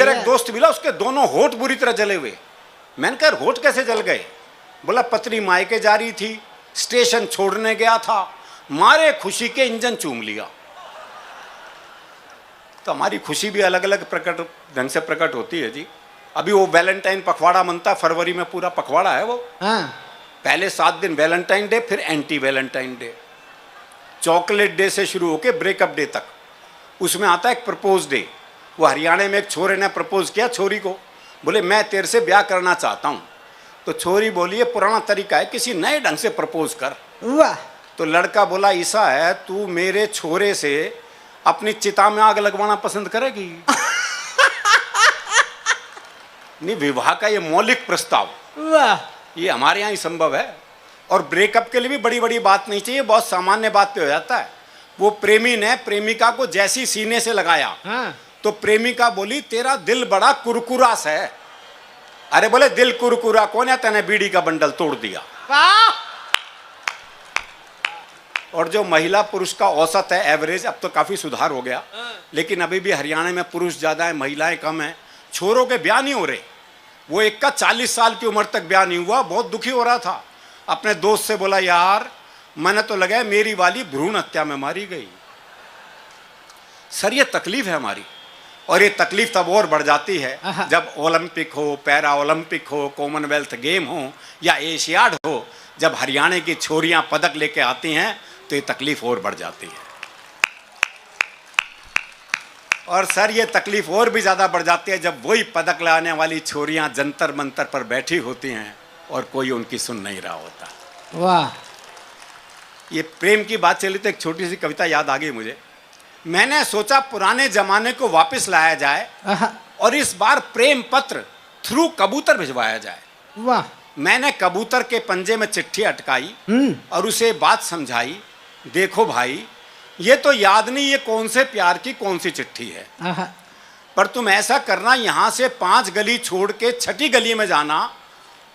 फिर एक दोस्त मिला, उसके दोनों होठ बुरी तरह जले हुए। मैंने कहा होठ कैसे जल गए? बोला पत्नी मायके जा रही थी, स्टेशन छोड़ने गया था, मारे खुशी के इंजन चूम लिया। तो हमारी खुशी भी अलग अलग प्रकट ढंग से प्रकट होती है जी। अभी वो वैलेंटाइन पखवाड़ा मनता, फरवरी में पूरा पखवाड़ा है वो। हाँ। पहले 7 दिन वैलेंटाइन डे, फिर anti Valentine day, chocolate day से शुरू होके ब्रेकअप डे तक। उसमें आता है एक प्रपोज डे। वो हरियाणा में एक छोरे ने प्रपोज किया छोरी को, बोले मैं तेरे से ब्याह करना चाहता हूँ। तो छोरी बोली ये पुराना तरीका है, किसी नए ढंग से प्रपोज कर। वाह। तो लड़का बोला ऐसा है, तू मेरे छोरे से अपनी चिता में आग लगवाना पसंद करेगी? नहीं, विवाह का ये मौलिक प्रस्ताव, वाह, ये हमारे यहाँ ही संभव है। और ब्रेकअप के लिए भी बड़ी बड़ी बात नहीं चाहिए, बहुत सामान्य बात पे हो जाता है। वो प्रेमी ने प्रेमिका को जैसी सीने से लगाया, हाँ। तो प्रेमिका बोली तेरा दिल बड़ा कुरकुरा सा है। अरे बोले दिल कुरकुरा कौन है, तेने बीड़ी का बंडल तोड़ दिया। वाह। और जो महिला पुरुष का औसत है, एवरेज, अब तो काफी सुधार हो गया, लेकिन अभी भी हरियाणा में पुरुष ज्यादा है, महिलाएं कम है। छोरों के ब्याह नहीं हो रहे। वो एक का 40 साल की उम्र तक ब्याह नहीं हुआ, बहुत दुखी हो रहा था। अपने दोस्त से बोला यार मैंने तो लगा मेरी वाली भ्रूण हत्या में मारी गई। सर ये तकलीफ है हमारी, और ये तकलीफ तब और बढ़ जाती है जब ओलंपिक हो, पैरा ओलंपिक हो, कॉमनवेल्थ गेम हो या एशियाड हो। जब हरियाणा की छोरियां पदक लेके आती हैं तो ये तकलीफ और बढ़ जाती है। और सर ये तकलीफ और भी ज्यादा बढ़ जाती है जब वही पदक लाने वाली छोरियां जंतर मंतर पर बैठी होती हैं और कोई उनकी सुन नहीं रहा होता। वाह। ये प्रेम की बात चली तो एक छोटी सी कविता याद आ गई मुझे। मैंने सोचा पुराने जमाने को वापस लाया जाए और इस बार प्रेम पत्र थ्रू कबूतर भिजवाया जाए। वाह। मैंने कबूतर के पंजे में चिट्ठी अटकाई और उसे बात समझाई, देखो भाई ये तो याद नहीं ये कौन से प्यार की कौन सी चिट्ठी है, पर तुम ऐसा करना यहां से 5 गली छोड़ के 6ठी गली में जाना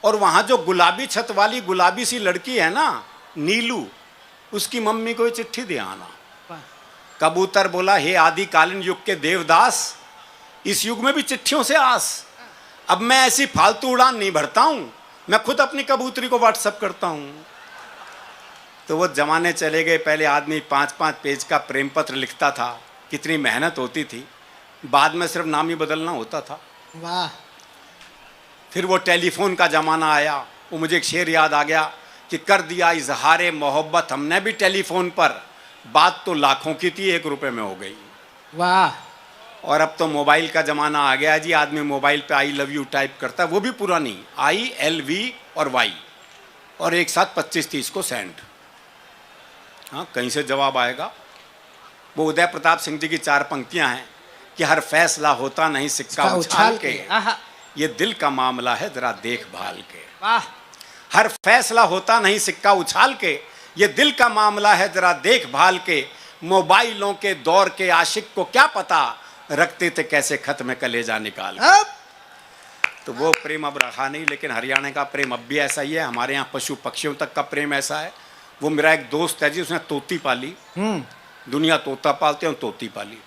और वहां जो गुलाबी छत वाली गुलाबी सी लड़की है ना नीलू, उसकी मम्मी को ये चिट्ठी दे आना। कबूतर बोला हे आदिकालीन युग के देवदास, इस युग में भी चिट्ठियों से आस। अब मैं ऐसी फालतू उड़ान नहीं भरता हूं, मैं खुद अपनी कबूतरी को व्हाट्सएप करता हूं। तो वो जमाने चले गए, पहले आदमी 5-5 पेज का प्रेम पत्र लिखता था, कितनी मेहनत होती थी, बाद में सिर्फ नाम ही बदलना होता था। वाह। फिर वो टेलीफोन का जमाना आया। वो मुझे एक शेर याद आ गया कि कर दिया इजहारे मोहब्बत हमने भी टेलीफोन पर, बात तो लाखों की थी 1 रुपए में हो गई। वाह। और अब तो मोबाइल का जमाना आ गया जी, आदमी मोबाइल पे आई लव यू टाइप करता है, वो भी पूरा नहीं, ILV और Y, और एक साथ 25-30 को सेंड। हाँ, कहीं से जवाब आएगा। वो उदय प्रताप सिंह जी की 4 पंक्तियां हैं कि हर फैसला होता नहीं सिक्का उछाल के, ये दिल का मामला है जरा देखभाल के। वाह। हर फैसला होता नहीं सिक्का उछाल के, ये दिल का मामला है जरा देखभाल के। मोबाइलों के दौर के आशिक को क्या पता, रखते थे कैसे खत में कलेजा निकाल के। तो वो प्रेम अब रहा नहीं, लेकिन हरियाणा का प्रेम अब भी ऐसा ही है। हमारे यहाँ पशु पक्षियों तक का प्रेम ऐसा है। वो मेरा एक दोस्त है जी, उसने तोती पाली, दुनिया तोता पालते हैं, तोती पाली।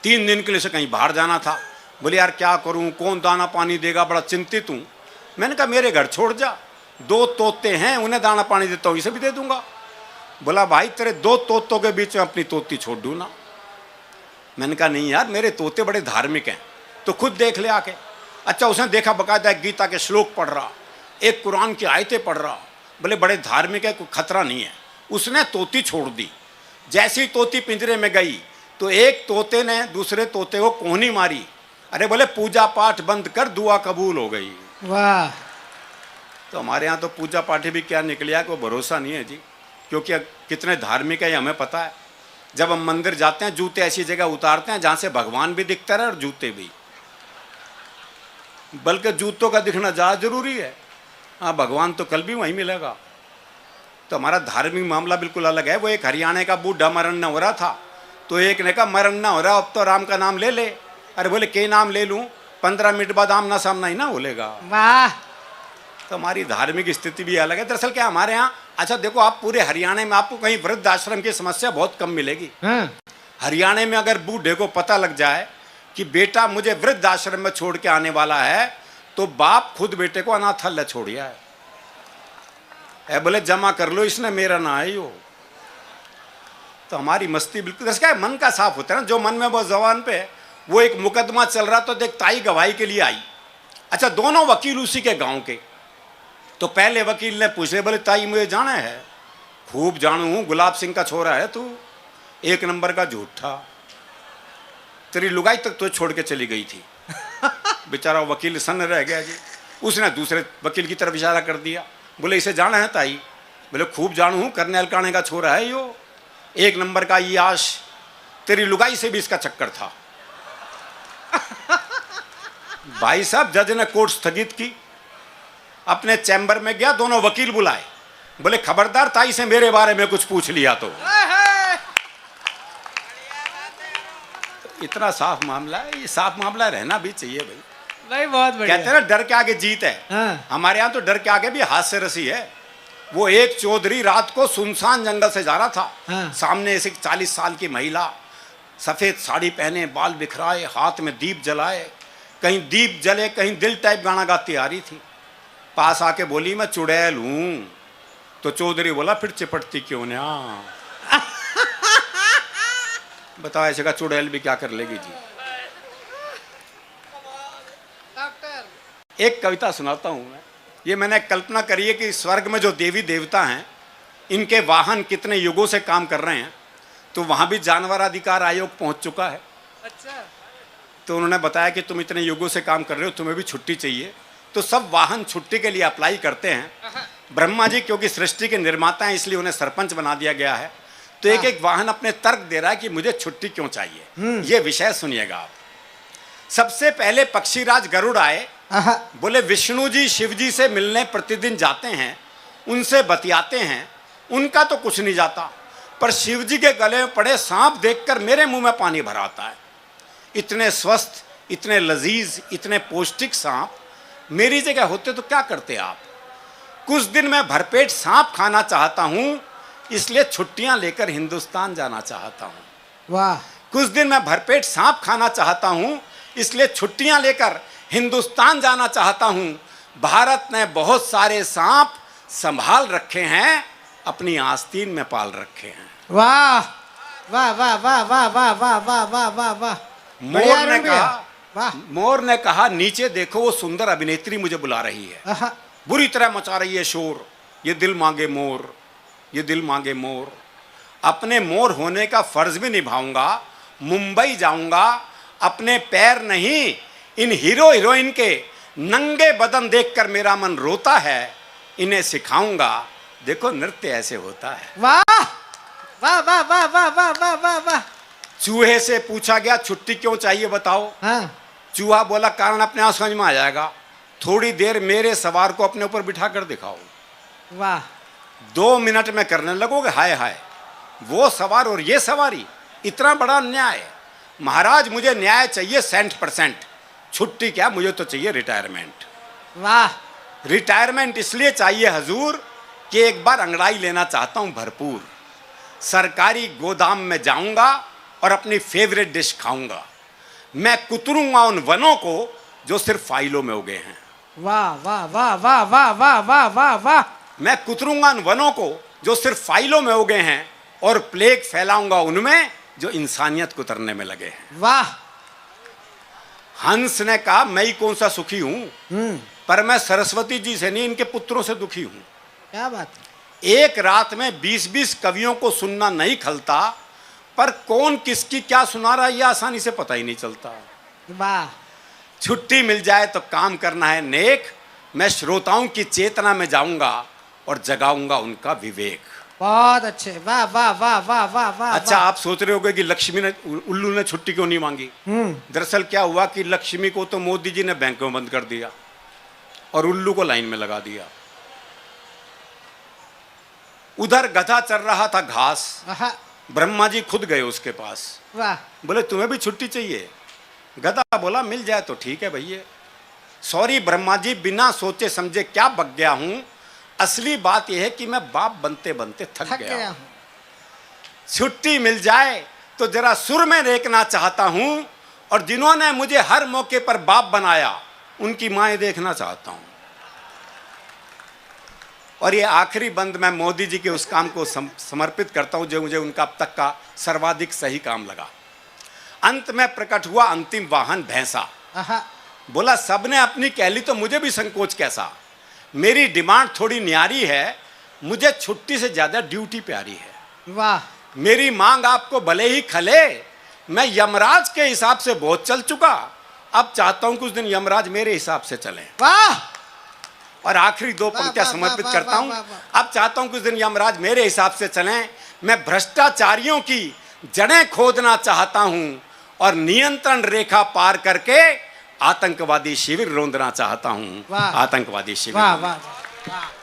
3 दिन के लिए से कहीं बाहर जाना था, बोले यार क्या करूं, कौन दाना पानी देगा, बड़ा चिंतित हूं। मैंने कहा मेरे घर छोड़ जा, 2 तोते हैं, उन्हें दाना पानी देता हूं, इसे भी दे दूंगा। बोला भाई तेरे 2 तोतों के बीच में अपनी तोती छोड़ दूं ना। मैंने कहा नहीं यार, मेरे तोते बड़े धार्मिक हैं, तो खुद देख ले आके। अच्छा, उसने देखा बकायदा एक गीता के श्लोक पढ़ रहा, एक कुरान की आयतें पढ़ रहा, बोले बड़े धार्मिक है, कोई खतरा नहीं है। उसने तोती छोड़ दी। जैसी तोती पिंजरे में गई तो एक तोते ने दूसरे तोते को कोहनी मारी। अरे बोले पूजा पाठ बंद कर, दुआ कबूल हो गई। वाह। तो हमारे यहाँ तो पूजा पाठ भी क्या निकलिया, कोई भरोसा नहीं है जी, क्योंकि कितने धार्मिक है ये हमें पता है। जब हम मंदिर जाते हैं जूते ऐसी जगह उतारते हैं जहाँ से भगवान भी दिखता रहे और जूते भी, बल्कि जूतों का दिखना ज़्यादा जरूरी है। हाँ, भगवान तो कल भी वहीं मिलेगा। तो हमारा धार्मिक मामला बिल्कुल अलग है। वो एक हरियाणा का बूढ़ा मरण हो रहा था, तो एक ने कहा मरण ना हो रहा, अब तो राम का नाम ले ले। अरे बोले के नाम ले लूँ, 15 मिनट बाद आमना सामना ही ना बोलेगा। वाह। तो हमारी धार्मिक स्थिति भी अलग है। दरअसल क्या हमारे यहाँ, अच्छा देखो आप पूरे हरियाणा में आपको कहीं वृद्ध आश्रम की समस्या बहुत कम मिलेगी। हाँ। हरियाणा में अगर बूढ़े को पता लग जाए कि बेटा मुझे वृद्ध आश्रम में छोड़ के आने वाला है, तो बाप खुद बेटे को अनाथालय छोड़िया है। बोले जमा कर लो, इसने मेरा ना है यो। तो हमारी मस्ती बिल्कुल क्या मन का साफ होता है ना, जो मन में वो जबान पे। वो एक मुकदमा चल रहा तो देख ताई गवाही के लिए आई। अच्छा, दोनों वकील उसी के गांव के। तो पहले वकील ने पूछे, बोले ताई मुझे जाना है। खूब जानू हूं, गुलाब सिंह का छोरा है तू, एक नंबर का झूठा, तेरी लुगाई तक तो छोड़ के चली गई थी। बेचारा वकील सन्न रह गया जी। उसने दूसरे वकील की तरफ इशारा कर दिया, बोले इसे जाना है ताई। बोले खूब जानू हूं, करनेल काणे का छोरा है यो, एक नंबर का याश, तेरी लुगाई से भी इसका चक्कर था। भाई साहब, जज ने कोर्ट स्थगित की, अपने चैम्बर में गया, दोनों वकील बुलाए। बोले खबरदार ताई से मेरे बारे में कुछ पूछ लिया तो। इतना साफ मामला है, ये साफ मामला रहना भी चाहिए भाई। भाई बहुत बढ़िया। कहते हैं ना डर के आगे जीत है। हाँ। हमारे यहाँ तो डर के आगे भी हास्य रसी है। वो एक चौधरी रात को सुनसान जंगल से जा रहा था। हाँ। सामने ऐसे 40 साल की महिला, सफेद साड़ी पहने, बाल बिखराए, हाथ में दीप जलाए, कहीं दीप जले कहीं दिल टाइप गाना गाती आ रही थी। पास आके बोली मैं चुड़ैल हूं। तो चौधरी बोला फिर चिपटती क्यों ना। बताओ ऐसे का चुड़ैल भी क्या कर लेगी जी। एक कविता सुनाता हूं मैं। ये मैंने कल्पना करी है कि स्वर्ग में जो देवी देवता हैं, इनके वाहन कितने युगों से काम कर रहे हैं। तो वहां भी जानवर अधिकार आयोग पहुंच चुका है। अच्छा। तो उन्होंने बताया कि तुम इतने युगों से काम कर रहे हो, तुम्हें भी छुट्टी चाहिए। तो सब वाहन छुट्टी के लिए अप्लाई करते हैं। ब्रह्मा जी क्योंकि सृष्टि के निर्माता हैं, इसलिए उन्हें सरपंच बना दिया गया है। तो एक एक वाहन अपने तर्क दे रहा है कि मुझे छुट्टी क्यों चाहिए। ये विषय सुनिएगा आप। सबसे पहले पक्षीराज गरुड़ आए। बोले विष्णु जी शिव जी से मिलने प्रतिदिन जाते हैं, उनसे बतियाते हैं, उनका तो कुछ नहीं जाता, पर शिव जी के गले में पड़े सांप देखकर मेरे मुंह में पानी भर आता है। इतने स्वस्थ, इतने लजीज, इतने पौष्टिक सांप मेरी जगह होते तो क्या करते आप। कुछ दिन मैं भरपेट सांप खाना चाहता हूं, इसलिए छुट्टियां लेकर हिंदुस्तान जाना चाहता हूं। वाह। कुछ दिन मैं भरपेट सांप खाना चाहता हूं, इसलिए छुट्टियां लेकर हिंदुस्तान जाना चाहता हूं। भारत ने बहुत सारे सांप संभाल रखे हैं, अपनी आस्तीन में पाल रखे हैं। वाह वाह वाह वाह वाह वाह वाह वाह वाह वाह वाह। मोर ने कहा नीचे देखो, वो सुंदर अभिनेत्री मुझे बुला रही है, बुरी तरह मचा रही है शोर। ये दिल मांगे मोर, ये दिल मांगे मोर। अपने मोर होने का फर्ज भी निभाऊंगा, मुंबई जाऊंगा, अपने पैर नहीं इन हीरो हीरोइन के नंगे बदन देखकर मेरा मन रोता है, इन्हें सिखाऊंगा, देखो नृत्य ऐसे होता है। वाह वाह वाह वाह वाह वाह वाह वाह वाह। चूहे से पूछा गया छुट्टी क्यों चाहिए बताओ। हाँ। चूहा बोला कारण अपने आप समझ में आ जाएगा, थोड़ी देर मेरे सवार को अपने ऊपर बिठा कर दिखाओ। वाह। 2 मिनट में करने लगोगे हाय हाय। वो सवार और ये सवारी, इतना बड़ा अन्याय। महाराज मुझे न्याय चाहिए 100%, छुट्टी क्या, मुझे तो चाहिए रिटायरमेंट। वाह। रिटायरमेंट इसलिए चाहिए हजूर कि एक बार अंगड़ाई लेना चाहता हूं भरपूर। सरकारी गोदाम में जाऊंगा और अपनी फेवरेट डिश खाऊंगा। मैं कुतरूंगा उन वनों को जो सिर्फ फाइलों में उगे हैं। वाह वाह वाह वाह वाह वाह वाह वाह वाह। मैं कुतरूंगा उन वनों को जो सिर्फ फाइलों में उगे हैं, और प्लेग फैलाऊंगा उनमें जो इंसानियत कुतरने में लगे हैं। वाह। हंस ने कहा मैं ही कौन सा सुखी हूं, पर मैं सरस्वती जी से नहीं इनके पुत्रों से दुखी हूं। क्या बात है। एक रात में 20-20 कवियों को सुनना नहीं खलता, पर कौन किसकी क्या सुना रहा है यह आसानी से पता ही नहीं चलता। वाह। छुट्टी मिल जाए तो काम करना है नेक। मैं श्रोताओं की चेतना में जाऊंगा और जगाऊंगा उनका विवेक। बहुत अच्छे। वाह वाह वाह वाह वाह वाह। अच्छा, आप सोच रहे होगे कि लक्ष्मी ने, उल्लू ने छुट्टी क्यों नहीं मांगी। दरअसल क्या हुआ कि लक्ष्मी को तो मोदी जी ने बैंक में बंद कर दिया और उल्लू को लाइन में लगा दिया। उधर गधा चर रहा था घास, ब्रह्मा जी खुद गए उसके पास। वाह। बोले तुम्हें भी छुट्टी चाहिए। गधा बोला मिल जाए तो ठीक है भैया। सॉरी ब्रह्मा जी, बिना सोचे समझे क्या बक गया हूं। असली बात यह है कि मैं बाप बनते बनते थक गया हूं। छुट्टी मिल जाए तो जरा सुर में रेखना चाहता हूं, और जिन्होंने मुझे हर मौके पर बाप बनाया, उनकी माएँ देखना चाहता हूं। और ये आखिरी बंद मैं मोदी जी के उस काम को समर्पित करता हूं जो मुझे उनका अब तक का सर्वाधिक सही काम लगा। अंत में प्रकट हुआ अंतिम वाहन भैंसा। आहा, बोला सबने अपनी कह ली तो मुझे भी संकोच कैसा। मेरी डिमांड थोड़ी न्यारी है, मुझे छुट्टी से ज्यादा ड्यूटी प्यारी है। वाह मेरी मांग आपको भले ही खले, मैं यमराज के हिसाब से बहुत चल चुका, अब चाहता हूं कुछ दिन यमराज मेरे हिसाब से चले। वाह और आखिरी दो वाह, पंक्तियां वाह, समर्पित वाह, करता वाह, हूं। वाह, वाह। अब चाहता हूं कुछ दिन यमराज मेरे हिसाब से चलें। मैं भ्रष्टाचारियों की जड़ें खोदना चाहता हूं और नियंत्रण रेखा पार करके आतंकवादी शिविर रौंदना चाहता हूं। वाह। आतंकवादी शिविर वाह रौंदना वाह वाह